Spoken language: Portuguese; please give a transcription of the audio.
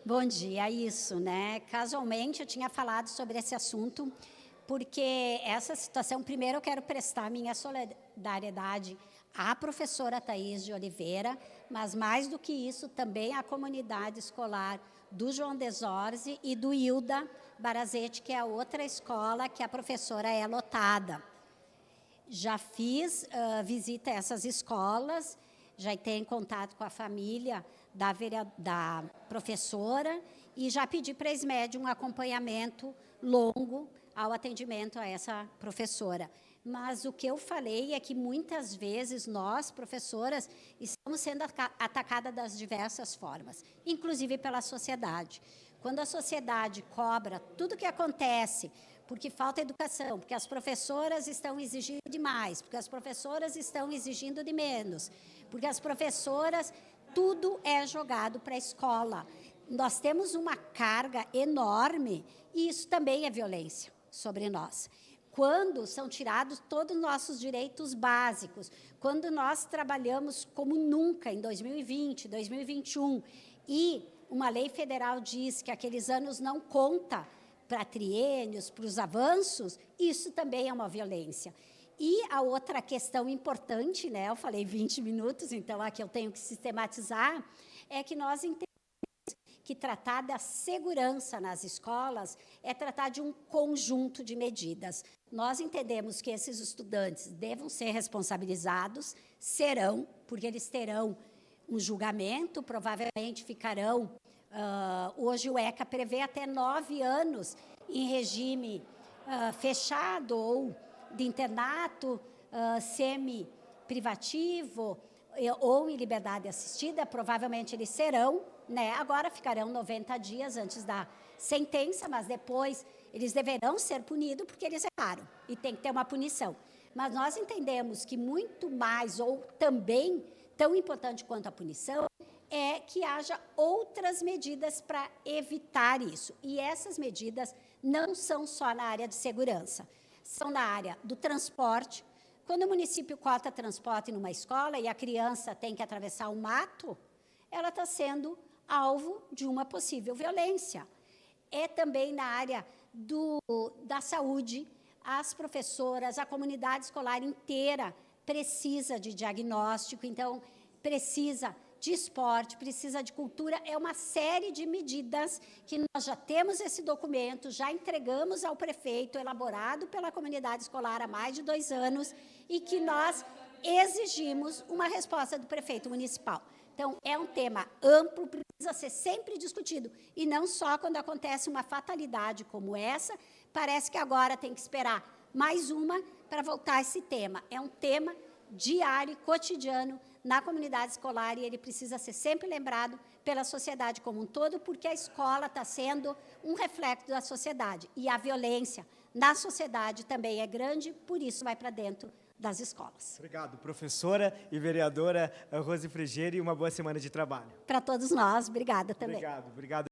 Bom dia, isso, né? Casualmente eu tinha falado sobre esse assunto, porque essa situação, primeiro eu quero prestar minha solidariedade à professora Thaís de Oliveira, mas mais do que isso, também à comunidade escolar do João Desorze e do Hilda Barazete, que é a outra escola que a professora é lotada. Já fiz visita a essas escolas, já tenho contato com a família da professora e já pedi para a SMED um acompanhamento longo ao atendimento a essa professora. Mas o que eu falei é que muitas vezes nós, professoras, estamos sendo atacadas das diversas formas, inclusive pela sociedade. Quando a sociedade cobra tudo o que acontece, porque falta educação, porque as professoras estão exigindo demais, porque as professoras estão exigindo de menos, porque as professoras, tudo é jogado para a escola. Nós temos uma carga enorme e isso também é violência sobre nós. Quando são tirados todos os nossos direitos básicos, quando nós trabalhamos como nunca em 2020, 2021, e uma lei federal diz que aqueles anos não contam para triênios, para os avanços, isso também é uma violência. E a outra questão importante, né, eu falei 20 minutos, então aqui eu tenho que sistematizar, é que nós entendemos que tratar da segurança nas escolas é tratar de um conjunto de medidas. Nós entendemos que esses estudantes devam ser responsabilizados, serão, porque eles terão um julgamento, provavelmente ficarão, hoje o ECA prevê até 9 anos em regime fechado ou de internato, semi-privativo ou em liberdade assistida, provavelmente eles serão, né? Agora ficarão 90 dias antes da sentença, mas depois eles deverão ser punidos porque eles erraram e tem que ter uma punição. Mas nós entendemos que muito mais, ou também tão importante quanto a punição, é que haja outras medidas para evitar isso. E essas medidas não são só na área de segurança, são na área do transporte. Quando o município cota transporte numa escola e a criança tem que atravessar um mato, ela está sendo alvo de uma possível violência. É também na área da saúde, as professoras, a comunidade escolar inteira precisa de diagnóstico, então precisa de esporte, precisa de cultura, é uma série de medidas que nós já temos esse documento, já entregamos ao prefeito, elaborado pela comunidade escolar há mais de 2 anos, e que nós exigimos uma resposta do prefeito municipal. Então, é um tema amplo, precisa ser sempre discutido, e não só quando acontece uma fatalidade como essa, parece que agora tem que esperar mais uma para voltar a esse tema. É um tema diário, cotidiano, na comunidade escolar, e ele precisa ser sempre lembrado pela sociedade como um todo, porque a escola está sendo um reflexo da sociedade, e a violência na sociedade também é grande, por isso vai para dentro das escolas. Obrigado, professora e vereadora Rose Frigieri, e uma boa semana de trabalho. Para todos nós, obrigada também. Obrigado.